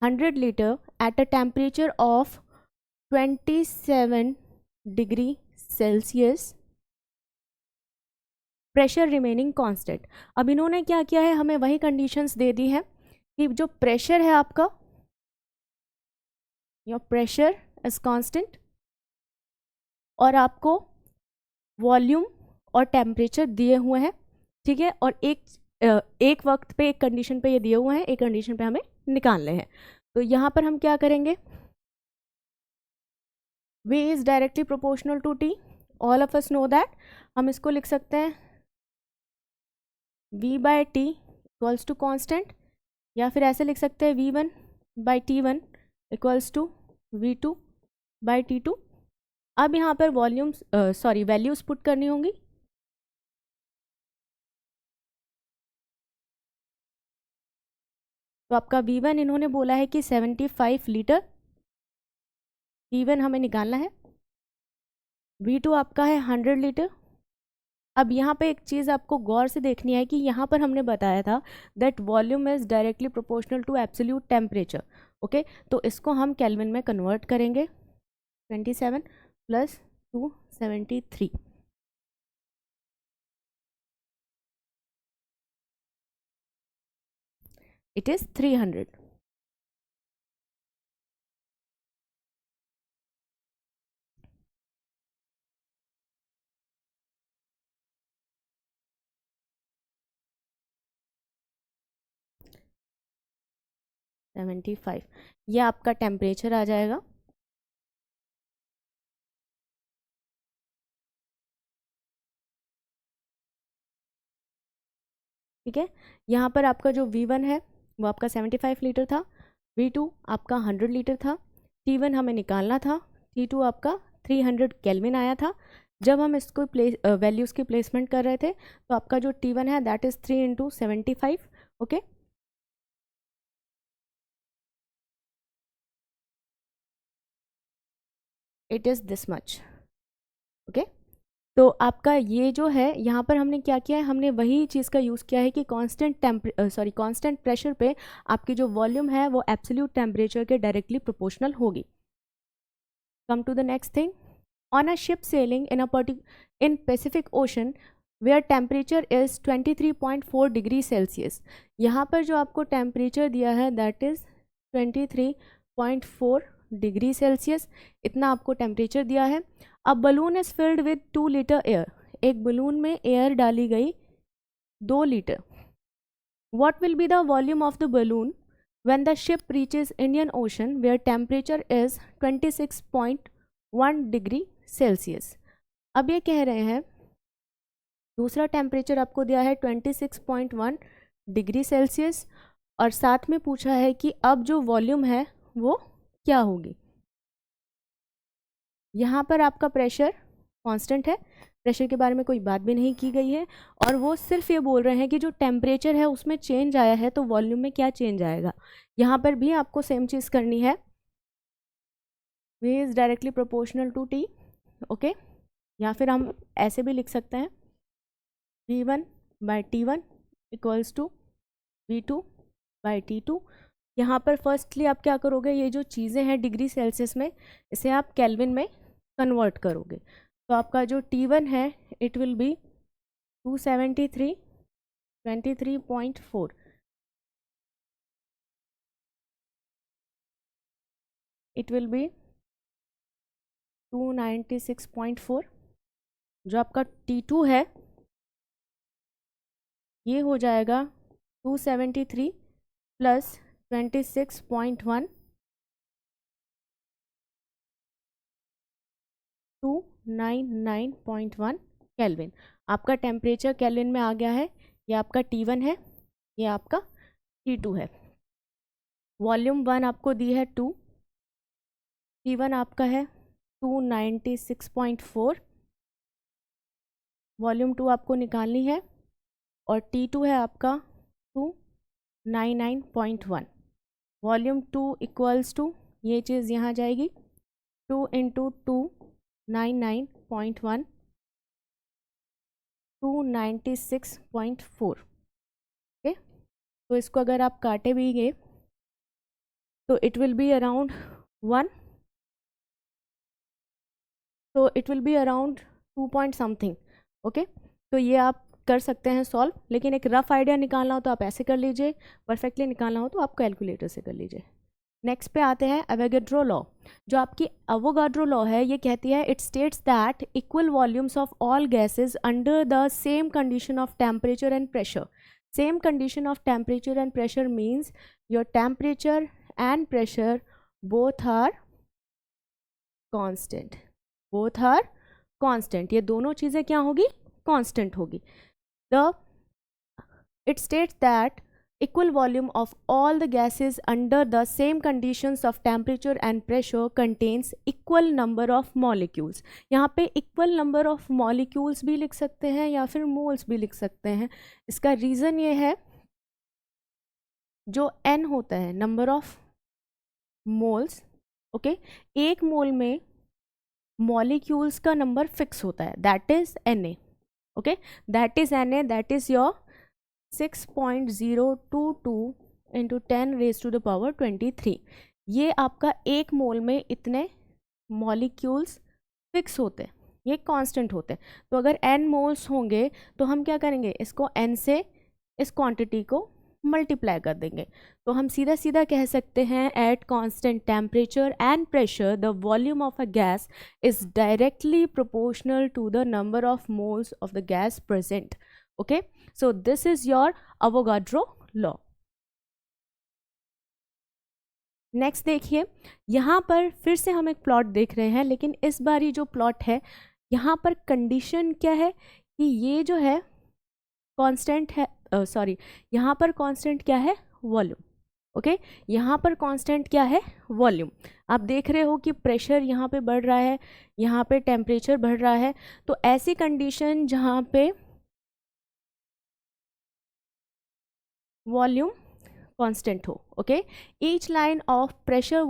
100 litre at a temperature of 27 degree Celsius, pressure remaining constant. अब इन्होंने क्या किया है, हमें वही कंडीशंस दे दी हैं कि जो प्रेशर है आपका, योर प्रेशर इज कांस्टेंट, और आपको वॉल्यूम और टेम्परेचर दिए हुए हैं, ठीक है, और एक वक्त पे एक कंडीशन पे ये दिए हुए हैं, एक कंडीशन पे हमें निकालने हैं। तो यहाँ पर हम क्या करेंगे, V is directly proportional to T, all of us know that. हम इसको लिख सकते हैं V/T इक्वल्स टू कॉन्स्टेंट, या फिर ऐसे लिख सकते हैं V1/T1 इक्वल्स टू V2/T2। अब यहाँ पर वैल्यूज पुट करनी होंगी। तो आपका V1 इन्होंने बोला है कि 75 लीटर, T1 हमें निकालना है, V2 आपका है 100 लीटर। अब यहाँ पे एक चीज़ आपको गौर से देखनी है कि यहाँ पर हमने बताया था that volume is directly proportional to absolute temperature. Okay, तो इसको हम केल्विन में कन्वर्ट करेंगे, 27 + 273, इट इज़ 300। ये आपका टेम्परेचर आ जाएगा। ठीक है, यहाँ पर आपका जो V1 है वो आपका 75 लीटर था, V2 आपका 100 लीटर था, T1 हमें निकालना था, T2 आपका 300 केल्विन आया था। जब हम इसको वैल्यूज़ की प्लेसमेंट कर रहे थे तो आपका जो T1 है that is 3 × 75। Okay, it is this much. Okay, तो आपका ये जो है यहाँ पर हमने क्या किया है, हमने वही चीज़ का यूज़ किया है कि कांस्टेंट प्रेशर पे आपकी जो वॉल्यूम है वो एब्सोल्यूट टेम्परेचर के डायरेक्टली प्रोपोर्शनल होगी। Come to the next thing, on a ship sailing in Pacific Ocean where temperature is 23.4 degree Celsius. यहाँ पर जो आपको टेम्परेचर दिया है दैट इज़ 23.4 डिग्री सेल्सियस, इतना आपको टेम्परेचर दिया है। अब balloon is filled with 2 litre air, एक बलून में एयर डाली गई 2 litre. What will be the volume of the balloon when the ship reaches Indian Ocean where temperature is 26.1 degree Celsius. अब ये कह रहे हैं दूसरा टेम्परेचर आपको दिया है 26.1 डिग्री सेल्सियस और साथ में पूछा है कि अब जो वॉल्यूम है वो क्या होगी। यहाँ पर आपका प्रेशर कांस्टेंट है, प्रेशर के बारे में कोई बात भी नहीं की गई है और वो सिर्फ ये बोल रहे हैं कि जो टेम्परेचर है उसमें चेंज आया है तो वॉल्यूम में क्या चेंज आएगा। यहाँ पर भी आपको सेम चीज़ करनी है, V is directly proportional to T। Okay, या फिर हम ऐसे भी लिख सकते हैं V1/T1 इक्वल्स टू V2/T2। यहाँ पर फर्स्टली आप क्या करोगे, ये जो चीज़ें हैं डिग्री सेल्सियस में इसे आप केल्विन में कन्वर्ट करोगे, तो आपका जो T1 है it will B 273.23.4, it will B 296.4। जो आपका T2 है ये हो जाएगा 273 प्लस 26.1 299.1 केल्विन। आपका टेम्परेचर केल्विन में आ गया है, ये आपका T1 है, ये आपका T2 है। वॉल्यूम 1 आपको दी है 2, T1 आपका है 296.4, वॉल्यूम 2 आपको निकालनी है और T2 है आपका 299.1। वॉल्यूम 2 इक्वल्स टू ये चीज़ यहाँ जाएगी 2 इंटू 299.1 296.4। ओके, तो इसको अगर आप काटे भी गए तो इट विल बी अराउंड 1, तो it will be around 2 point something. Okay, तो ये आप कर सकते हैं सॉल्व, लेकिन एक रफ आइडिया निकालना हो तो आप ऐसे कर लीजिए, परफेक्टली निकालना हो तो आप कैलकुलेटर से कर लीजिए। नेक्स्ट पे आते हैं एवोगाड्रो लॉ। जो आपकी एवोगाड्रो लॉ है ये कहती है it states that equal volumes of all gases under the same condition of temperature and pressure. Same condition of temperature and pressure means your temperature and pressure both are constant, both are constant, ये दोनों चीज़ें क्या होगी, constant होगी। It states that equal volume of all the gases under the same conditions of temperature and pressure contains equal number of molecules। यहाँ पे equal number of molecules भी लिख सकते हैं या फिर moles भी लिख सकते हैं। इसका रीज़न ये है जो n होता है नंबर ऑफ मोल्स, ओके, एक मोल में मॉलिक्यूल्स का नंबर फिक्स होता है that is Na। Okay, that is Na, that is your 6.022 into 10 raise to the power 23। ये आपका एक मोल में इतने मॉलिक्यूल्स फिक्स होते हैं, ये कांस्टेंट होते हैं। तो अगर n मोल्स होंगे तो हम क्या करेंगे, इसको n से इस क्वांटिटी को मल्टीप्लाई कर देंगे। तो हम सीधा सीधा कह सकते हैं at constant temperature and pressure the volume of a gas is directly proportional to the number of moles of the gas present. Okay, so this is your Avogadro law. Next देखिए, यहाँ पर फिर से हम एक प्लॉट देख रहे हैं, लेकिन इस बार जो प्लॉट है यहाँ पर कंडीशन क्या है कि ये जो है कांस्टेंट है, यहाँ पर कांस्टेंट क्या है, वॉल्यूम। ओके, यहाँ पर कांस्टेंट क्या है, वॉल्यूम। आप देख रहे हो कि प्रेशर यहाँ पे बढ़ रहा है, यहाँ पे टेम्परेचर बढ़ रहा है, तो ऐसी कंडीशन जहाँ पे वॉल्यूम कांस्टेंट हो। Okay, each line of pressure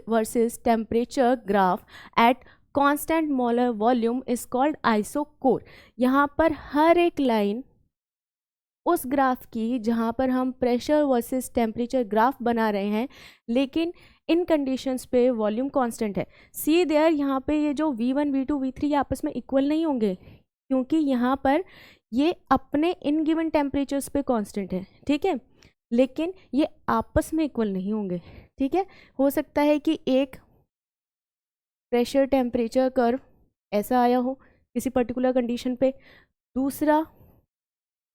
versus temperature graph at constant molar volume is called isochore. यहाँ पर हर एक लाइन उस ग्राफ की जहाँ पर हम प्रेशर वर्सेस टेम्परेचर ग्राफ बना रहे हैं, लेकिन इन कंडीशंस पे वॉल्यूम कांस्टेंट है। सी देयर, यहाँ पे ये जो V1 V2 V3 ये आपस में इक्वल नहीं होंगे, क्योंकि यहाँ पर ये अपने इन गिवन टेम्परेचर्स पे कांस्टेंट है, ठीक है, लेकिन ये आपस में इक्वल नहीं होंगे, ठीक है। हो सकता है कि एक प्रेशर टेम्परेचर कर्व ऐसा आया हो किसी पर्टिकुलर कंडीशन पे, दूसरा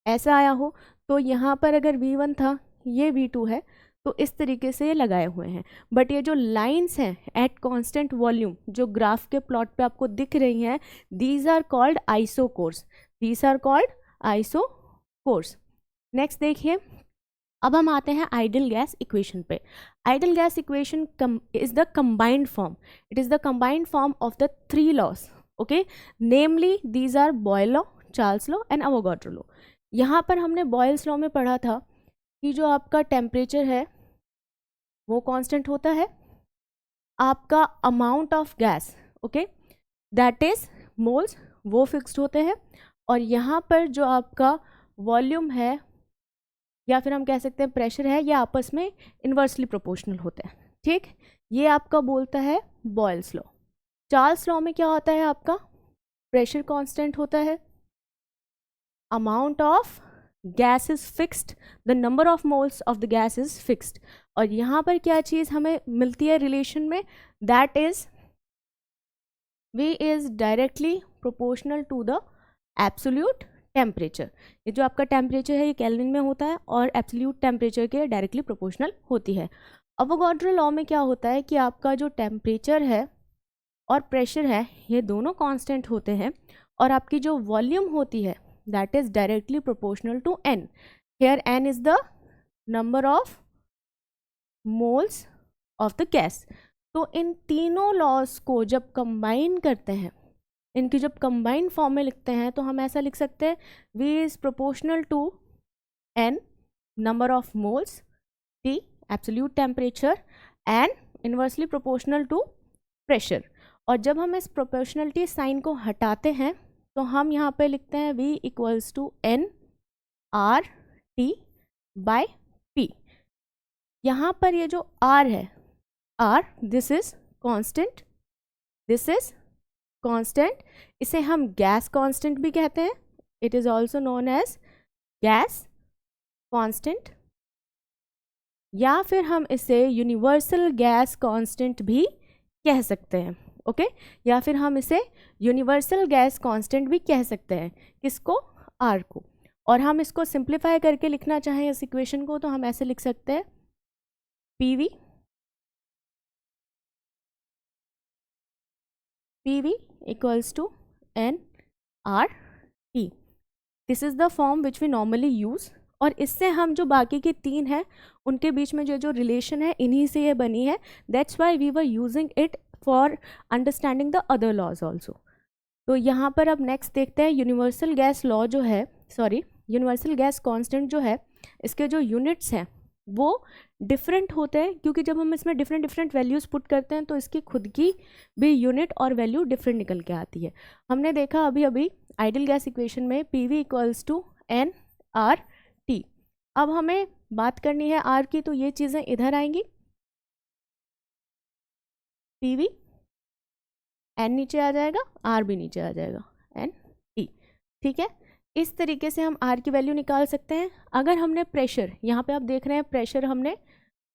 ऐसा आया हो, तो यहाँ पर अगर V1 था ये V2 है, तो इस तरीके से ये लगाए हुए हैं। बट ये जो लाइंस हैं एट कांस्टेंट वॉल्यूम जो ग्राफ के प्लॉट पे आपको दिख रही हैं, these are called isochores, these are called isochores. Next देखिए, अब हम आते हैं आइडियल गैस इक्वेशन पे। Ideal gas equation is the combined form, it is the combined form of the three laws, okay, namely these are Boyle law, Charles law and Avogadro law. यहाँ पर हमने Boyle's law में पढ़ा था कि जो आपका टेम्परेचर है वो कांस्टेंट होता है, आपका amount of gas, okay, that is moles, वो फिक्स्ड होते हैं, और यहाँ पर जो आपका वॉल्यूम है या फिर हम कह सकते हैं प्रेशर है, ये आपस में इन्वर्सली प्रोपोर्शनल होते हैं, ठीक। ये आपका बोलता है बॉयल्स लॉ। चार्ल्स लॉ में क्या होता है, आपका प्रेशर कांस्टेंट होता है, amount of gas is fixed, the number of moles of the gas is fixed, और यहाँ पर क्या चीज़ हमें मिलती है रिलेशन में, that is V is directly proportional to the absolute temperature। ये जो आपका टेम्परेचर है ये केल्विन में होता है और एब्सोल्यूट टेम्परेचर के डायरेक्टली प्रोपोर्शनल होती है। अवोगाड्रो लॉ में क्या होता है कि आपका जो टेम्परेचर है और प्रेशर है ये दोनों कांस्टेंट होते हैं, और आपकी जो वॉल्यूम होती है that is directly proportional to n. Here n is the number of moles of the gas. तो इन तीनों लॉस को जब कंबाइन करते हैं, इनकी जब कंबाइन फॉर्म में लिखते हैं, तो हम ऐसा लिख सकते हैं V is proportional to n number of moles, T absolute temperature and inversely proportional to pressure। और जब हम इस प्रोपोर्शनलिटी साइन को हटाते हैं तो हम यहाँ पे लिखते हैं V equals to N R T by P। यहाँ पर ये जो R है, R, this is constant, this is constant, इसे हम गैस कांस्टेंट भी कहते हैं, it is also known as gas constant, या फिर हम इसे यूनिवर्सल गैस कांस्टेंट भी कह सकते हैं, ओके, या फिर हम इसे यूनिवर्सल गैस कांस्टेंट भी कह सकते हैं, किसको, आर को। और हम इसको सिंप्लीफाई करके लिखना चाहें इस इक्वेशन को, तो हम ऐसे लिख सकते हैं PV equals to nRT। This is the form which we normally use, और इससे हम जो बाकी के तीन हैं उनके बीच में जो रिलेशन है इन्हीं से ये बनी है, that's why we were using it for understanding the other laws also. तो यहाँ पर अब नेक्स्ट देखते हैं यूनिवर्सल गैस लॉ जो है, सॉरी यूनिवर्सल गैस कांस्टेंट जो है, इसके जो यूनिट्स हैं वो डिफरेंट होते हैं, क्योंकि जब हम इसमें डिफरेंट डिफरेंट वैल्यूज़ पुट करते हैं तो इसकी खुद की भी यूनिट और वैल्यू डिफरेंट निकल के आती है। हमने देखा अभी अभी आइडियल गैस इक्वेशन में PV इक्वल्स टू nRT। अब हमें बात करनी है R की, तो ये चीज़ें इधर आएंगी, PV N नीचे आ जाएगा, R भी नीचे आ जाएगा, NT, ठीक है। इस तरीके से हम R की वैल्यू निकाल सकते हैं। अगर हमने प्रेशर, यहाँ पे आप देख रहे हैं प्रेशर हमने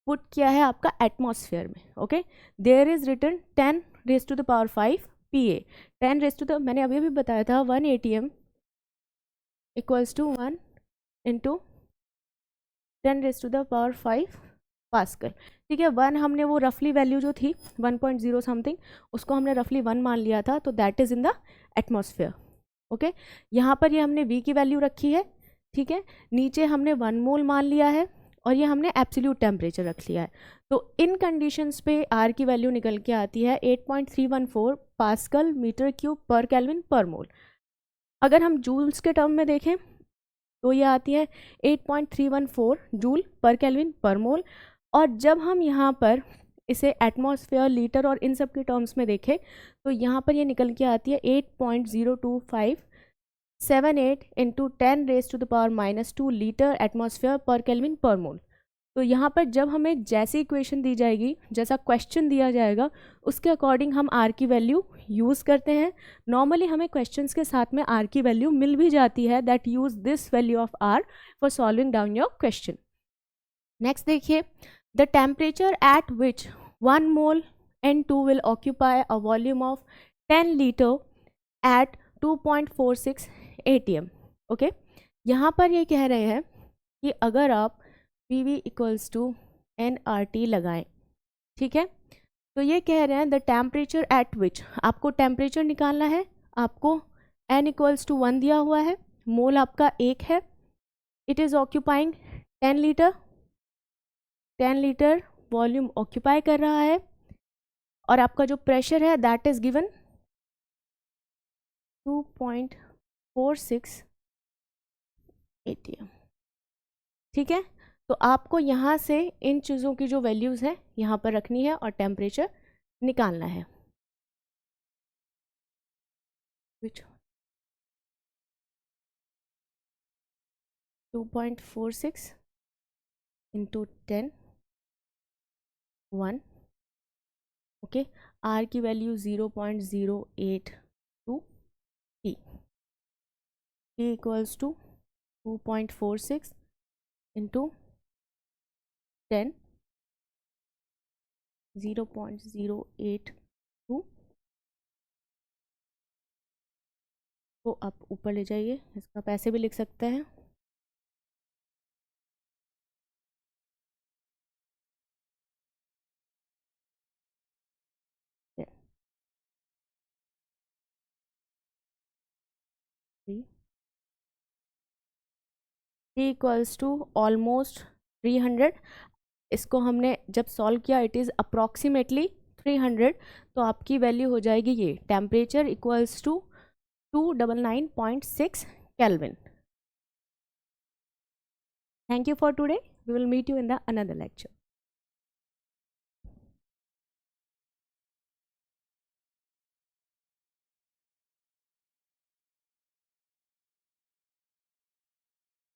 पुट किया है आपका एटमॉस्फेयर में, okay, there is written 10 raise to the power 5 PA, 10 raise to the, मैंने अभी भी बताया था 1 ATM equals to 1 into 10 raise to the power 5 pascal, ठीक है। 1 हमने वो रफली वैल्यू जो थी 1.0 समथिंग, उसको हमने रफली 1 मान लिया था, तो that is in the atmosphere, okay. यहाँ पर ये हमने V की वैल्यू रखी है, ठीक है, नीचे हमने 1 मोल मान लिया है, और ये हमने एब्सोल्यूट टेम्परेचर रख लिया है। तो इन कंडीशंस पे R की वैल्यू निकल के आती है 8.314 pascal metre cube per kelvin per mole. अगर हम जूल्स के टर्म में देखें तो ये आती है 8.314 जूल पर केल्विन पर मोल। और जब हम यहाँ पर इसे एटमॉस्फेयर, लीटर और इन सब के टर्म्स में देखें तो यहाँ पर ये निकल के आती है 8.02578 इंटू 10⁻⁻² लीटर एटमॉस्फेयर पर केल्विन पर मोल। तो यहाँ पर जब हमें जैसी इक्वेशन दी जाएगी, जैसा क्वेश्चन दिया जाएगा, उसके अकॉर्डिंग हम आर की वैल्यू यूज़ करते हैं। नॉर्मली हमें क्वेश्चंस के साथ में आर की वैल्यू मिल भी जाती है, that use this value of R for solving down your question. Next देखिए, the temperature at which 1 mole N2 will occupy a volume of 10 liter at 2.46 atm। Okay, यहाँ पर ये कह रहे हैं कि अगर आप PV इक्वल्स टू nRT लगाएं, ठीक है, तो ये कह रहे हैं द टेम्परेचर एट विच, आपको टेम्परेचर निकालना है, आपको n इक्वल्स टू 1 दिया हुआ है, मोल आपका 1 है, it is occupying 10 litre, 10 litre volume occupy कर रहा है, और आपका जो प्रेशर है दैट इज गिवन 2.46 atm। ठीक है, तो आपको यहाँ से इन चीज़ों की जो वैल्यूज़ है यहाँ पर रखनी है और टेम्परेचर निकालना है। 2.46 इंटू 10 1, ओके, आर की value 0.082 T, T equals to 2.46 into 10 0.082 को आप ऊपर ले जाइए, इसका पैसे भी लिख सकते हैं। टी इक्वल्स टू ऑलमोस्ट 300, इसको हमने जब सॉल्व किया इट इज़ अप्रॉक्सीमेटली 300, तो आपकी वैल्यू हो जाएगी ये temperature equals to 299.6 kelvin. Thank you for today, we will meet you in the another lecture.